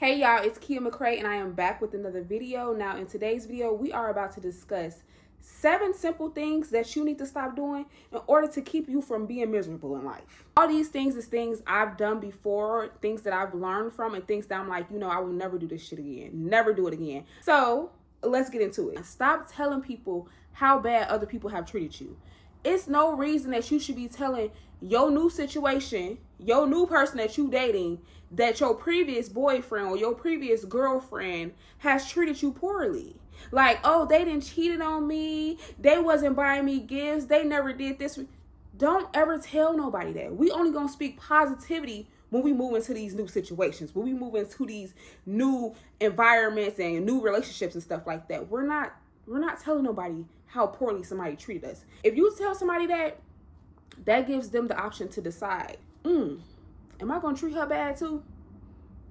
Hey y'all, it's Keya and I am back with another video. Now in today's video, we are about to discuss 7 simple things that you need to stop doing in order to keep you from being miserable in life. All these things is things I've done before, things that I've learned from, and things that I'm like, I will never do this shit again. Never do it again. So let's get into it. Stop telling people how bad other people have treated you. It's no reason that you should be telling your new situation, your new person that you dating, that your previous boyfriend or your previous girlfriend has treated you poorly. Like, oh, they didn't cheated on me. They wasn't buying me gifts. They never did this. Don't ever tell nobody that. We only gonna speak positivity when we move into these new situations, when we move into these new environments and new relationships and stuff like that. We're not telling nobody how poorly somebody treated us. If you tell somebody that gives them the option to decide, am I gonna treat her bad too?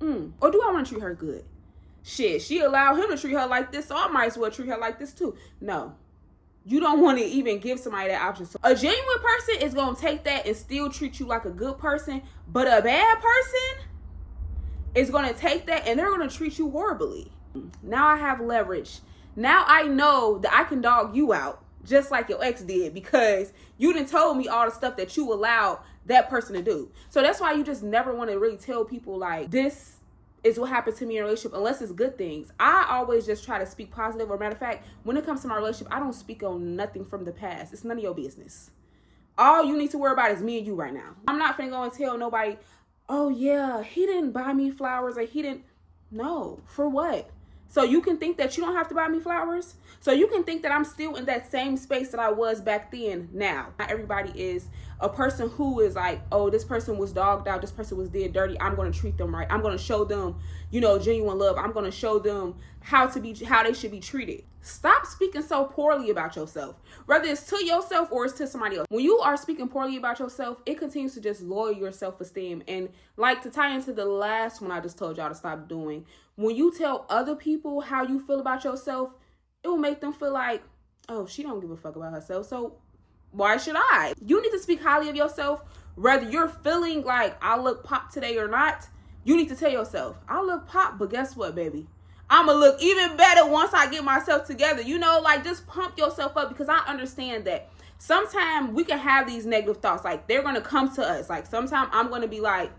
Or do I wanna treat her good? Shit, she allowed him to treat her like this, so I might as well treat her like this too. No. You don't want to even give somebody that option. So a genuine person is gonna take that and still treat you like a good person, but a bad person is gonna take that and they're gonna treat you horribly. Now I have leverage. Now I know that I can dog you out just like your ex did because you done told me all the stuff that you allowed that person to do. So that's why you just never want to really tell people like, this is what happened to me in a relationship unless it's good things. I always just try to speak positive. Or matter of fact, when it comes to my relationship, I don't speak on nothing from the past. It's none of your business. All you need to worry about is me and you right now. I'm not finna go and tell nobody, oh yeah, he didn't buy me flowers or he didn't. No, for what? So you can think that you don't have to buy me flowers? So you can think that I'm still in that same space that I was back then now. Not everybody is a person who is like, oh, this person was dogged out, this person was did dirty, I'm going to treat them right. I'm going to show them, genuine love. I'm going to show them how they should be treated. Stop speaking so poorly about yourself, whether it's to yourself or it's to somebody else. When you are speaking poorly about yourself, it continues to just lower your self-esteem. And like to tie into the last one I just told y'all to stop doing, when you tell other people how you feel about yourself, it will make them feel like, oh, she don't give a fuck about herself, so why should I? You need to speak highly of yourself, whether you're feeling like I look pop today or not. You need to tell yourself, I look pop, but guess what, baby? I'm going to look even better once I get myself together. Just pump yourself up, because I understand that sometimes we can have these negative thoughts. Like, they're going to come to us. Like, sometimes I'm going to be like,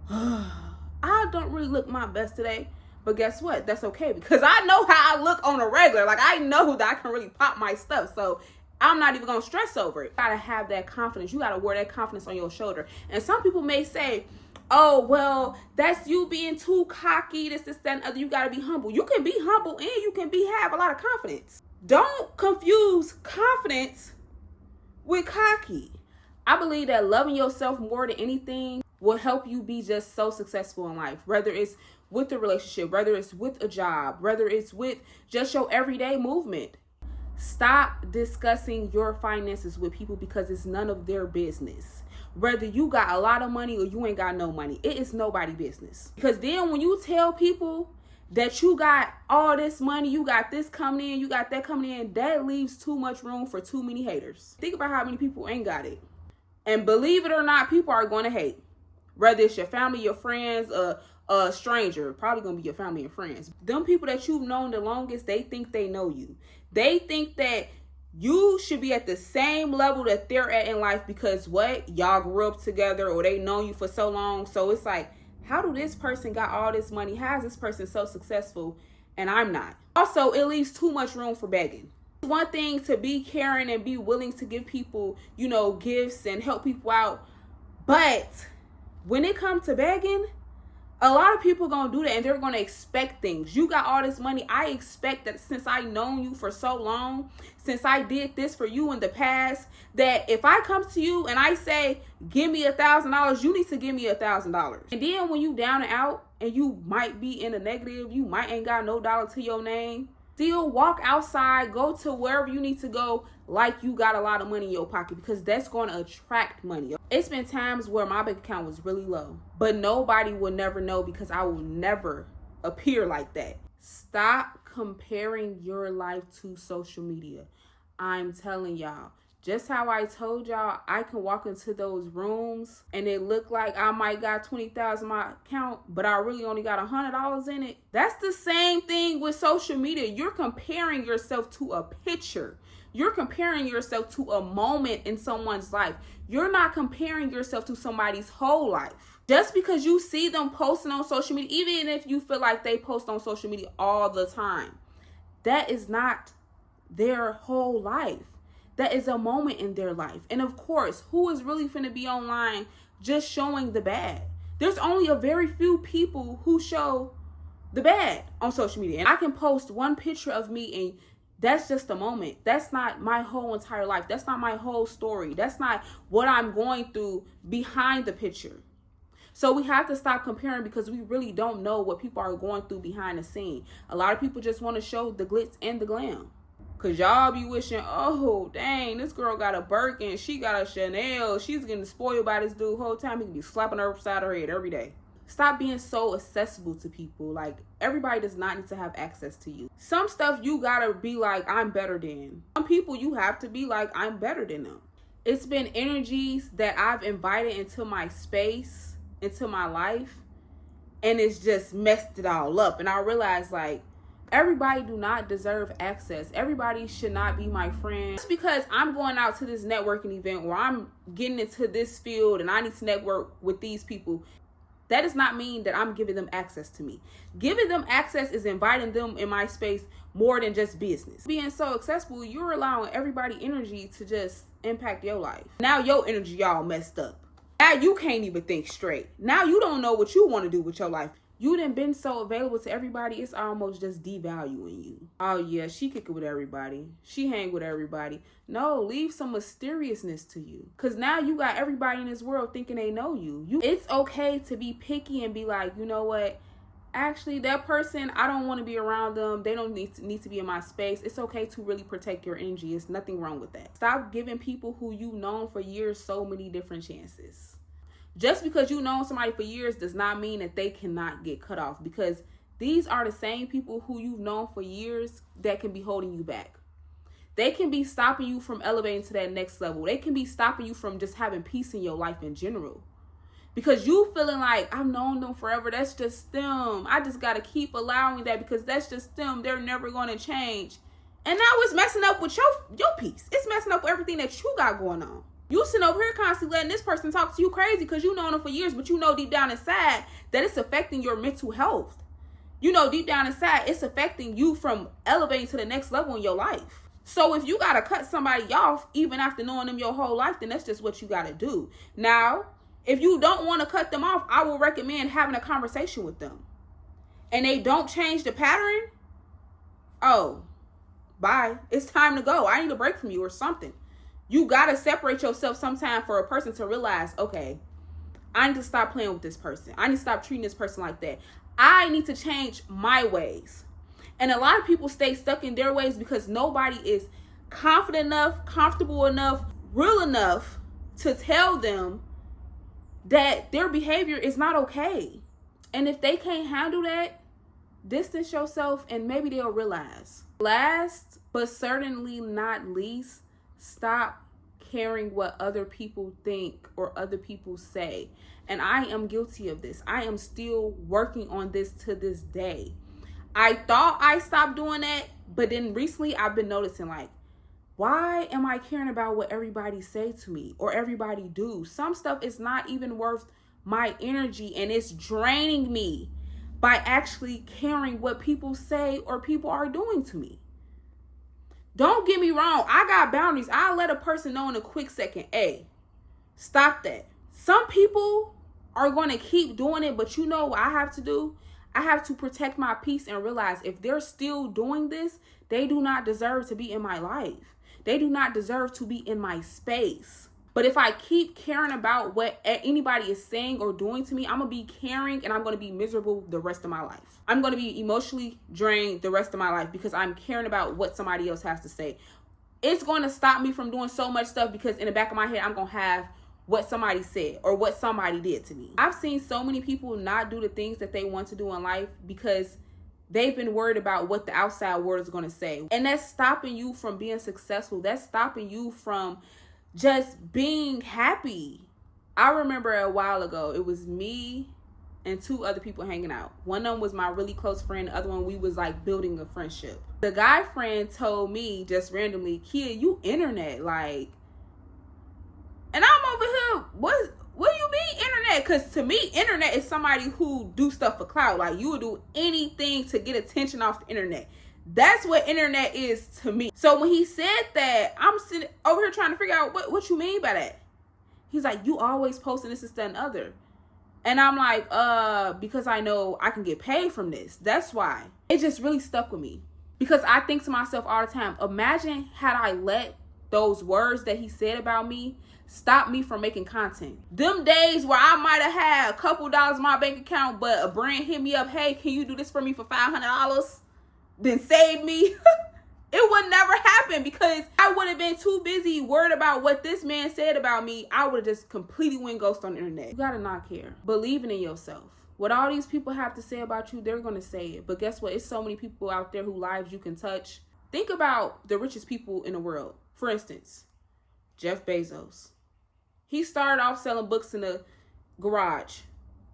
I don't really look my best today. But guess what? That's okay, because I know how I look on a regular. Like, I know that I can really pop my stuff. So I'm not even going to stress over it. You got to have that confidence. You got to wear that confidence on your shoulder. And some people may say, oh, well, that's you being too cocky, this, that, and other. You got to be humble. You can be humble and you can have a lot of confidence. Don't confuse confidence with cocky. I believe that loving yourself more than anything will help you be just so successful in life. Whether it's with a relationship, whether it's with a job, whether it's with just your everyday movement. Stop discussing your finances with people because it's none of their business. Whether you got a lot of money or you ain't got no money, it is nobody's business. Because then when you tell people that you got all this money, you got this coming in, you got that coming in, that leaves too much room for too many haters. Think about how many people ain't got it. And believe it or not, people are going to hate. Whether it's your family, your friends, a stranger, probably going to be your family and friends. Them people that you've known the longest, they think they know you. They think that you should be at the same level that they're at in life because what? Y'all grew up together or they know you for so long. So it's like, how do this person got all this money? How is this person so successful and I'm not? Also, it leaves too much room for begging. It's one thing to be caring and be willing to give people, gifts and help people out. But when it comes to begging, a lot of people gonna do that and they're gonna expect things. You got all this money. I expect that since I known you for so long, since I did this for you in the past, that if I come to you and I say, give me $1,000, you need to give me $1,000. And then when you down and out and you might be in a negative, you might ain't got no dollar to your name, still walk outside, go to wherever you need to go like you got a lot of money in your pocket, because that's going to attract money. It's been times where my bank account was really low, but nobody will never know because I will never appear like that. Stop comparing your life to social media. I'm telling y'all, Just how I told y'all, I can walk into those rooms and it look like I might got 20,000 in my account, but I really only got $100 in it. That's the same thing with social media. You're comparing yourself to a picture. You're comparing yourself to a moment in someone's life. You're not comparing yourself to somebody's whole life. Just because you see them posting on social media, even if you feel like they post on social media all the time, that is not their whole life. That is a moment in their life. And of course, who is really finna be online just showing the bad? There's only a very few people who show the bad on social media. And I can post one picture of me and that's just a moment. That's not my whole entire life. That's not my whole story. That's not what I'm going through behind the picture. So we have to stop comparing because we really don't know what people are going through behind the scene. A lot of people just want to show the glitz and the glam. Because y'all be wishing, oh, dang, this girl got a Birkin. She got a Chanel. She's getting spoiled by this dude the whole time. He can be slapping her upside her head every day. Stop being so accessible to people. Like, everybody does not need to have access to you. Some stuff you gotta be like, I'm better than. Some people you have to be like, I'm better than them. It's been energies that I've invited into my space, into my life, and it's just messed it all up. And I realized, like, everybody do not deserve access. Everybody should not be my friend. Just because I'm going out to this networking event or I'm getting into this field and I need to network with these people, that does not mean that I'm giving them access to me. Giving them access is inviting them in my space more than just business. Being so accessible, you're allowing everybody energy to just impact your life. Now your energy all messed up. Now you can't even think straight. Now you don't know what you want to do with your life. You done been so available to everybody, it's almost just devaluing you. Oh yeah, she kick it with everybody. She hang with everybody. No, leave some mysteriousness to you. Because now you got everybody in this world thinking they know you. It's okay to be picky and be like, you know what? Actually, that person, I don't want to be around them. They don't need to be in my space. It's okay to really protect your energy. There's nothing wrong with that. Stop giving people who you've known for years so many different chances. Just because you've known somebody for years does not mean that they cannot get cut off, because these are the same people who you've known for years that can be holding you back. They can be stopping you from elevating to that next level. They can be stopping you from just having peace in your life in general. Because you feeling like, I've known them forever. That's just them. I just got to keep allowing that because that's just them. They're never going to change. And now it's messing up with your peace. It's messing up with everything that you got going on. You sitting over here constantly letting this person talk to you crazy because you know them for years, but you know deep down inside that it's affecting your mental health. You know deep down inside it's affecting you from elevating to the next level in your life. So if you got to cut somebody off even after knowing them your whole life, then that's just what you got to do. Now, if you don't want to cut them off, I will recommend having a conversation with them. And they don't change the pattern, oh, bye. It's time to go. I need a break from you or something. You got to separate yourself sometime for a person to realize, okay, I need to stop playing with this person. I need to stop treating this person like that. I need to change my ways. And a lot of people stay stuck in their ways because nobody is confident enough, comfortable enough, real enough to tell them that their behavior is not okay. And if they can't handle that, distance yourself and maybe they'll realize. Last, but certainly not least, stop caring what other people think or other people say. And I am guilty of this. I am still working on this to this day. I thought I stopped doing that, but then recently I've been noticing, like, why am I caring about what everybody say to me or everybody do? Some stuff is not even worth my energy and it's draining me by actually caring what people say or people are doing to me. Don't get me wrong. I got boundaries. I'll let a person know in a quick second, hey, stop that. Some people are going to keep doing it, but you know what I have to do? I have to protect my peace and realize if they're still doing this, they do not deserve to be in my life. They do not deserve to be in my space. But if I keep caring about what anybody is saying or doing to me, I'm going to be caring and I'm going to be miserable the rest of my life. I'm going to be emotionally drained the rest of my life because I'm caring about what somebody else has to say. It's going to stop me from doing so much stuff because in the back of my head, I'm going to have what somebody said or what somebody did to me. I've seen so many people not do the things that they want to do in life because They've been worried about what the outside world is going to say. And that's stopping you from being successful. That's stopping you from just being happy. I remember a while ago, it was me and 2 other people hanging out. One of them was my really close friend. The other one, we was like building a friendship. The guy friend told me just randomly, Keya, you internet, like. And I'm over here, what do you mean internet? Because to me, internet is somebody who do stuff for clout. Like, you would do anything to get attention off the internet. That's what internet is to me. So when he said that, I'm sitting over here trying to figure out what you mean by that. He's like, you always posting this, that, and other. And I'm like, because I know I can get paid from this. That's why. It just really stuck with me. Because I think to myself all the time, imagine had I let those words that he said about me stop me from making content. Them days where I might have had a couple dollars in my bank account, but a brand hit me up, hey, can you do this for me for $500? Then save me. It would never happen because I would have been too busy worried about what this man said about me. I would have just completely went ghost on the internet. You gotta not care. Believing in yourself. What all these people have to say about you, they're gonna say it. But guess what? It's so many people out there whose lives you can touch. Think about the richest people in the world. For instance, Jeff Bezos. He started off selling books in the garage.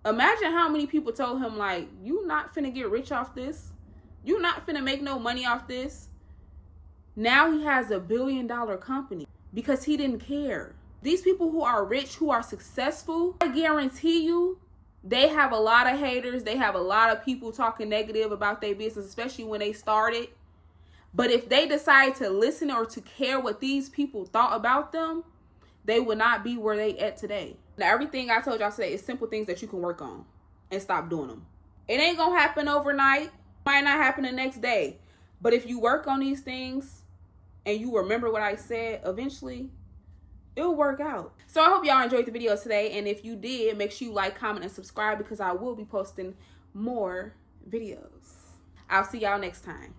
Imagine how many people told him, like, you not finna get rich off this. You not finna make no money off this. Now he has $1 billion company because he didn't care. These people who are rich, who are successful, I guarantee you, they have a lot of haters. They have a lot of people talking negative about their business, especially when they started. But if they decide to listen or to care what these people thought about them, they would not be where they at today. Now, everything I told y'all today is simple things that you can work on and stop doing them. It ain't gonna happen overnight. Might not happen the next day. But if you work on these things and you remember what I said, eventually it'll work out. So I hope y'all enjoyed the video today. And if you did, make sure you like, comment, and subscribe because I will be posting more videos. I'll see y'all next time.